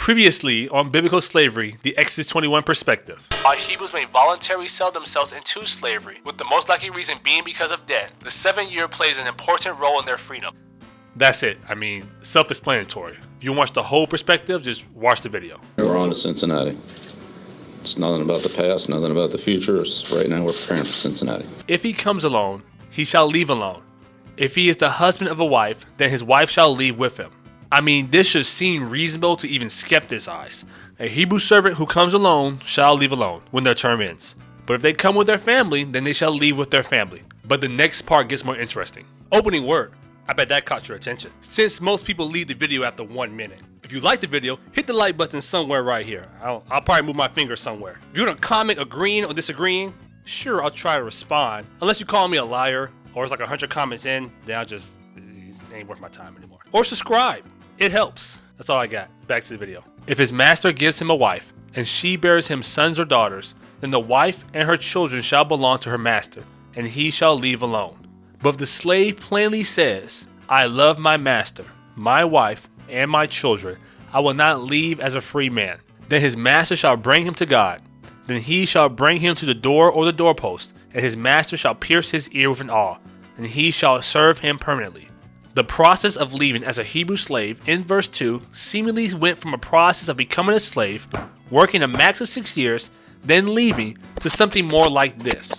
Previously on Biblical Slavery, the Exodus 21 perspective. Our Hebrews may voluntarily sell themselves into slavery, with the most likely reason being because of debt. The 7th year plays an important role in their freedom. That's it. I mean, self-explanatory. If you watch the whole perspective, just watch the video. We're on to Cincinnati. It's nothing about the past, nothing about the future. It's right now we're preparing for Cincinnati. If he comes alone, he shall leave alone. If he is the husband of a wife, then his wife shall leave with him. I mean, this should seem reasonable to even skepticize. A Hebrew servant who comes alone shall leave alone when their term ends. But if they come with their family, then they shall leave with their family. But the next part gets more interesting. Opening word. I bet that caught your attention, since most people leave the video after 1 minute. If you like the video, hit the like button somewhere right here. I'll probably move my finger somewhere. If you're gonna comment agreeing or disagreeing, sure, I'll try to respond. Unless you call me a liar, or it's like 100 comments in, then it ain't worth my time anymore. Or subscribe. It helps. That's all I got. Back to the video. If his master gives him a wife, and she bears him sons or daughters, then the wife and her children shall belong to her master, and he shall leave alone. But if the slave plainly says, I love my master, my wife, and my children, I will not leave as a free man, then his master shall bring him to God. Then he shall bring him to the door or the doorpost, and his master shall pierce his ear with an awl, and he shall serve him permanently. The process of leaving as a Hebrew slave in verse 2 seemingly went from a process of becoming a slave, working a max of 6 years, then leaving, to something more like this.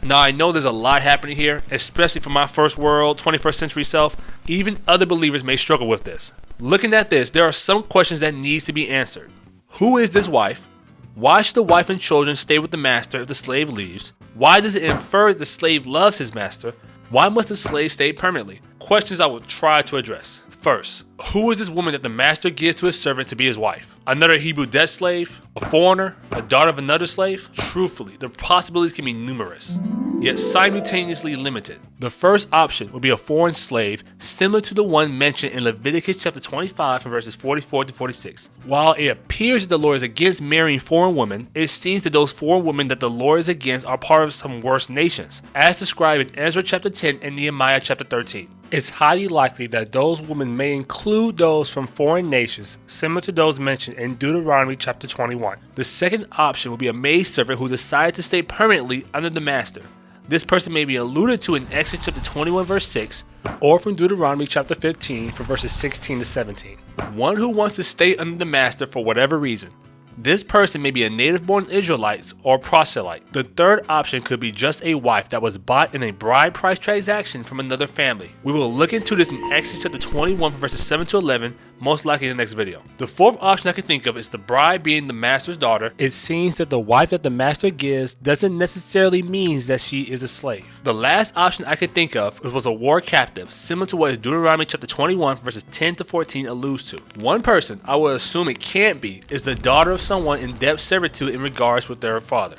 Now I know there's a lot happening here, especially for my first world, 21st century self. Even other believers may struggle with this. Looking at this, there are some questions that needs to be answered. Who is this wife? Why should the wife and children stay with the master if the slave leaves? Why does it infer that the slave loves his master? Why must the slave stay permanently? Questions I will try to address. First, who is this woman that the master gives to his servant to be his wife? Another Hebrew debt slave? A foreigner? A daughter of another slave? Truthfully, the possibilities can be numerous, yet simultaneously limited. The first option would be a foreign slave, similar to the one mentioned in Leviticus chapter 25 from verses 44 to 46. While it appears that the Lord is against marrying foreign women, it seems that those foreign women that the Lord is against are part of some worse nations, as described in Ezra chapter 10 and Nehemiah chapter 13. It's highly likely that those women may include those from foreign nations, similar to those mentioned in Deuteronomy chapter 21. The second option would be a maidservant who decided to stay permanently under the master. This person may be alluded to in Exodus chapter 21 verse 6, or from Deuteronomy chapter 15 from verses 16 to 17. One who wants to stay under the master for whatever reason. This person may be a native-born Israelite or proselyte. The third option could be just a wife that was bought in a bride price transaction from another family. We will look into this in Exodus chapter 21 verses 7 to 11, most likely in the next video. The fourth option I can think of is the bride being the master's daughter. It seems that the wife that the master gives doesn't necessarily mean that she is a slave. The last option I could think of was a war captive, similar to what Deuteronomy chapter 21 verses 10 to 14 alludes to. One person I would assume it can't be is the daughter of someone in debt servitude in regards with their father.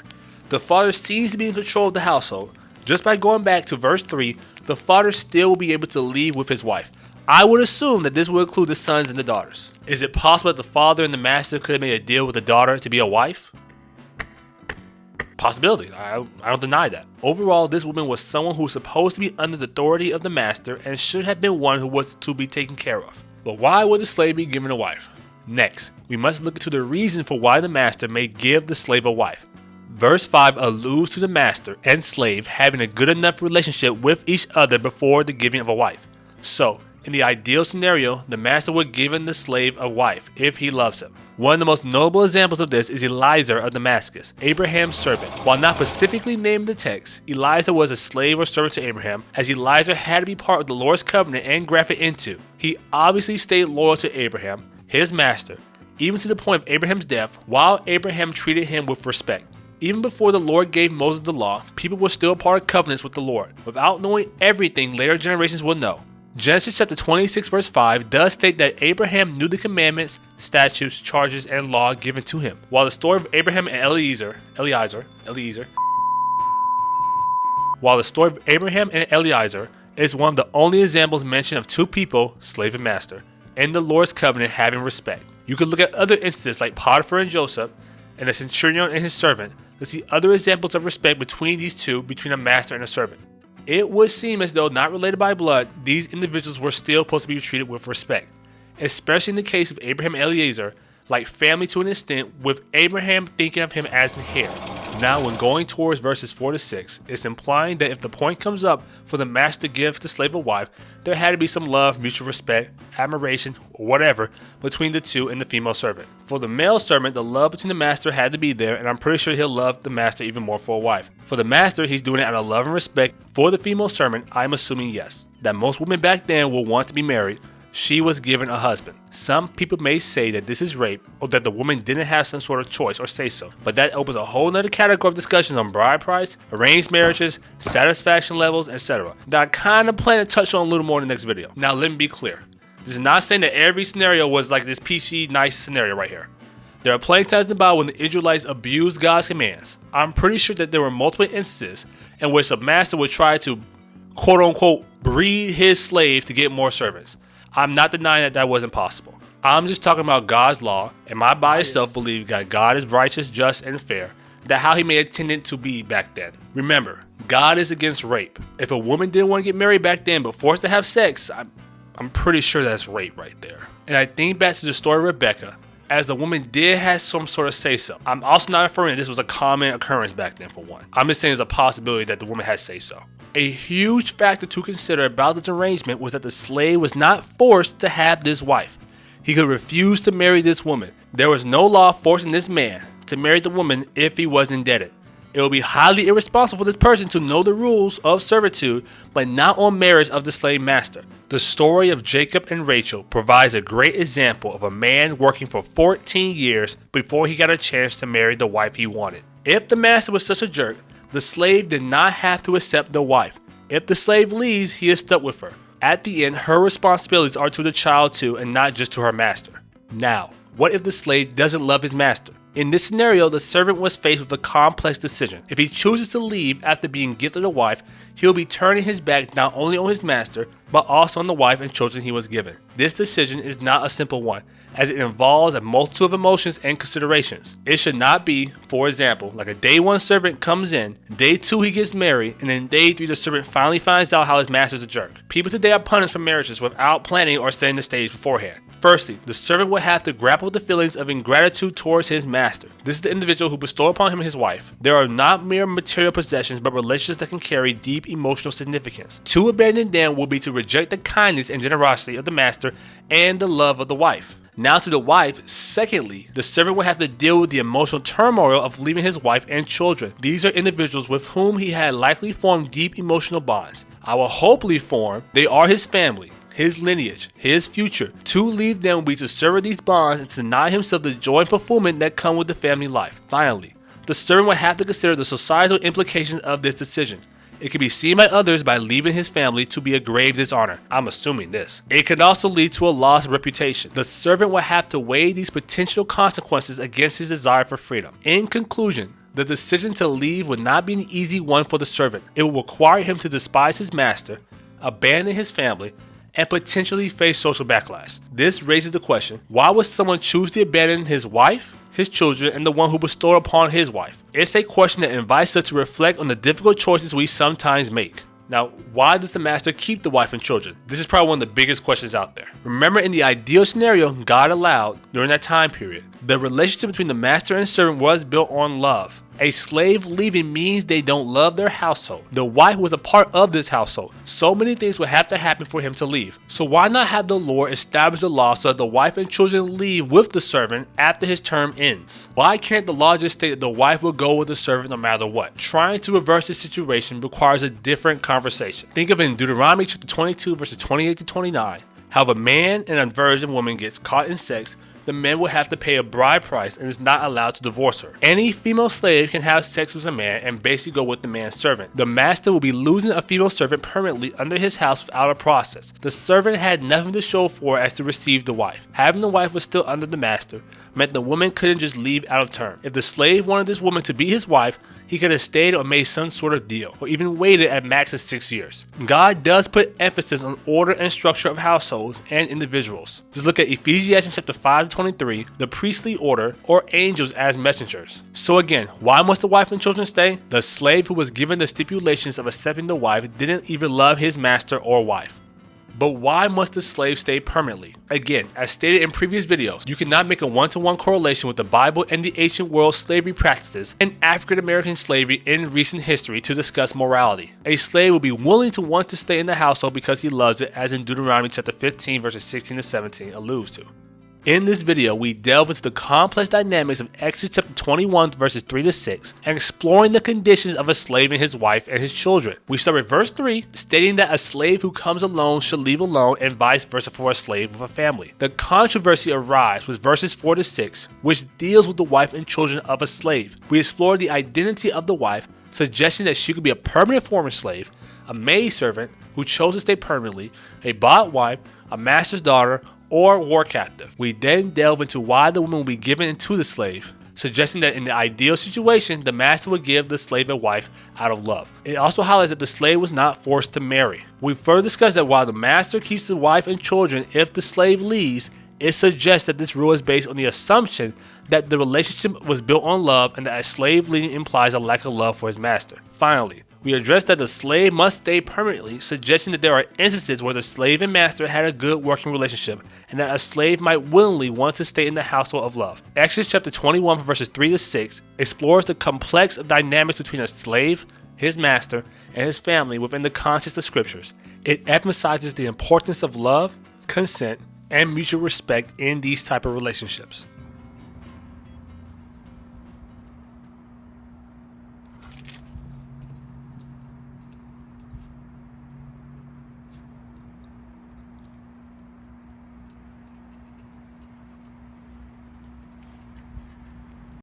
The father seems to be in control of the household. Just by going back to verse 3, the father still will be able to leave with his wife. I would assume that this will include the sons and the daughters. Is it possible that the father and the master could have made a deal with the daughter to be a wife? Possibility. I don't deny that. Overall, this woman was someone who was supposed to be under the authority of the master and should have been one who was to be taken care of. But why would the slave be given a wife? Next, we must look into the reason for why the master may give the slave a wife. Verse 5 alludes to the master and slave having a good enough relationship with each other before the giving of a wife. So, in the ideal scenario, the master would give the slave a wife if he loves him. One of the most notable examples of this is Eliezer of Damascus, Abraham's servant. While not specifically named in the text, Eliezer was a slave or servant to Abraham, as Eliezer had to be part of the Lord's covenant and grafted into. He obviously stayed loyal to Abraham, his master, even to the point of Abraham's death, while Abraham treated him with respect. Even before the Lord gave Moses the law, people were still part of covenants with the Lord, without knowing everything later generations would know. Genesis chapter 26 verse 5 does state that Abraham knew the commandments, statutes, charges, and law given to him. While the story of Abraham and Eliezer is one of the only examples mentioned of two people, slave and master, in the Lord's covenant having respect. You could look at other instances like Potiphar and Joseph, and the centurion and his servant, to see other examples of respect between these two, between a master and a servant. It would seem as though, not related by blood, these individuals were still supposed to be treated with respect. Especially in the case of Abraham and Eliezer, like family to an extent, with Abraham thinking of him as an heir. Now, when going towards verses 4 to 6, it's implying that if the point comes up for the master to give the slave a wife, there had to be some love, mutual respect, admiration, or whatever between the two and the female servant. For the male servant, the love between the master had to be there, and I'm pretty sure he'll love the master even more for a wife. For the master, he's doing it out of love and respect. For the female servant, I'm assuming yes, that most women back then will want to be married. She was given a husband. Some people may say that this is rape or that the woman didn't have some sort of choice or say so, but that opens a whole nother category of discussions on bride price, arranged marriages, satisfaction levels, etc. that I kind of plan to touch on a little more in the next video. Now let me be clear. This is not saying that every scenario was like this peachy, nice scenario right here. There are plenty of times in the Bible when the Israelites abused God's commands. I'm pretty sure that there were multiple instances in which a master would try to quote unquote breed his slave to get more servants. I'm not denying that that wasn't possible. I'm just talking about God's law, and my biased self believe that God is righteous, just, and fair, that how he may have tended to be back then. Remember, God is against rape. If a woman didn't want to get married back then but forced to have sex, I'm pretty sure that's rape right there. And I think back to the story of Rebecca, as the woman did have some sort of say-so. I'm also not inferring that this was a common occurrence back then for one. I'm just saying there's a possibility that the woman had say-so. A huge factor to consider about this arrangement was that the slave was not forced to have this wife. He could refuse to marry this woman. There was no law forcing this man to marry the woman if he was indebted. It would be highly irresponsible for this person to know the rules of servitude, but not on marriage of the slave master. The story of Jacob and Rachel provides a great example of a man working for 14 years before he got a chance to marry the wife he wanted. If the master was such a jerk, the slave did not have to accept the wife. If the slave leaves, he is stuck with her. At the end, her responsibilities are to the child too, and not just to her master. Now, what if the slave doesn't love his master? In this scenario, the servant was faced with a complex decision. If he chooses to leave after being gifted a wife, he'll be turning his back not only on his master, but also on the wife and children he was given. This decision is not a simple one, as it involves a multitude of emotions and considerations. It should not be, for example, like a day 1 servant comes in, day 2 he gets married, and then day 3 the servant finally finds out how his master's a jerk. People today are punished for marriages without planning or setting the stage beforehand. Firstly, the servant would have to grapple with the feelings of ingratitude towards his master. This is the individual who bestowed upon him his wife. There are not mere material possessions, but relationships that can carry deep emotional significance. To abandon them will be to reject the kindness and generosity of the master and the love of the wife. Now to the wife, secondly, the servant will have to deal with the emotional turmoil of leaving his wife and children. These are individuals with whom he had likely formed deep emotional bonds. I will hopefully form, they are his family, his lineage, his future. To leave them will be to sever these bonds and to deny himself the joy and fulfillment that come with the family life. Finally, the servant will have to consider the societal implications of this decision. It can be seen by others by leaving his family to be a grave dishonor. I'm assuming this. It could also lead to a loss of reputation. The servant will have to weigh these potential consequences against his desire for freedom. In conclusion, the decision to leave would not be an easy one for the servant. It will require him to despise his master, abandon his family, and potentially face social backlash. This raises the question, why would someone choose to abandon his wife, his children, and the one who bestowed upon his wife? It's a question that invites us to reflect on the difficult choices we sometimes make. Now, why does the master keep the wife and children? This is probably one of the biggest questions out there. Remember, in the ideal scenario God allowed during that time period, the relationship between the master and servant was built on love. A slave leaving means they don't love their household. The wife was a part of this household. So many things would have to happen for him to leave. So why not have the Lord establish a law so that the wife and children leave with the servant after his term ends? Why can't the law just state that the wife will go with the servant no matter what? Trying to reverse this situation requires a different conversation. Think of it in Deuteronomy chapter 22 verses 28 to 29. How if a man and a virgin woman gets caught in sex, the man will have to pay a bride price and is not allowed to divorce her. Any female slave can have sex with a man and basically go with the man's servant. The master will be losing a female servant permanently under his house without a process. The servant had nothing to show for it as to receive the wife. Having the wife was still under the master meant the woman couldn't just leave out of term. If the slave wanted this woman to be his wife, he could have stayed or made some sort of deal, or even waited at max of 6 years. God does put emphasis on order and structure of households and individuals. Just look at Ephesians chapter 5 to 23, the priestly order, or angels as messengers. So again, why must the wife and children stay? The slave who was given the stipulations of accepting the wife didn't even love his master or wife. But why must the slave stay permanently? Again, as stated in previous videos, you cannot make a one-to-one correlation with the Bible and the ancient world slavery practices and African American slavery in recent history to discuss morality. A slave will be willing to want to stay in the household because he loves it, as in Deuteronomy chapter 15 verses 16 to 17 alludes to. In this video, we delve into the complex dynamics of Exodus chapter 21 verses 3 to 6 and exploring the conditions of a slave and his wife and his children. We start with verse 3, stating that a slave who comes alone should leave alone, and vice versa for a slave with a family. The controversy arises with verses 4 to 6, which deals with the wife and children of a slave. We explore the identity of the wife, suggesting that she could be a permanent former slave, a maidservant who chose to stay permanently, a bought wife, a master's daughter, or war captive. We then delve into why the woman will be given into the slave, suggesting that in the ideal situation, the master would give the slave a wife out of love. It also highlights that the slave was not forced to marry. We further discuss that while the master keeps the wife and children if the slave leaves, it suggests that this rule is based on the assumption that the relationship was built on love and that a slave leaving implies a lack of love for his master. Finally, we address that the slave must stay permanently, suggesting that there are instances where the slave and master had a good working relationship and that a slave might willingly want to stay in the household of love. Exodus chapter 21 verses 3 to 6 explores the complex dynamics between a slave, his master, and his family within the context of scriptures. It emphasizes the importance of love, consent, and mutual respect in these type of relationships.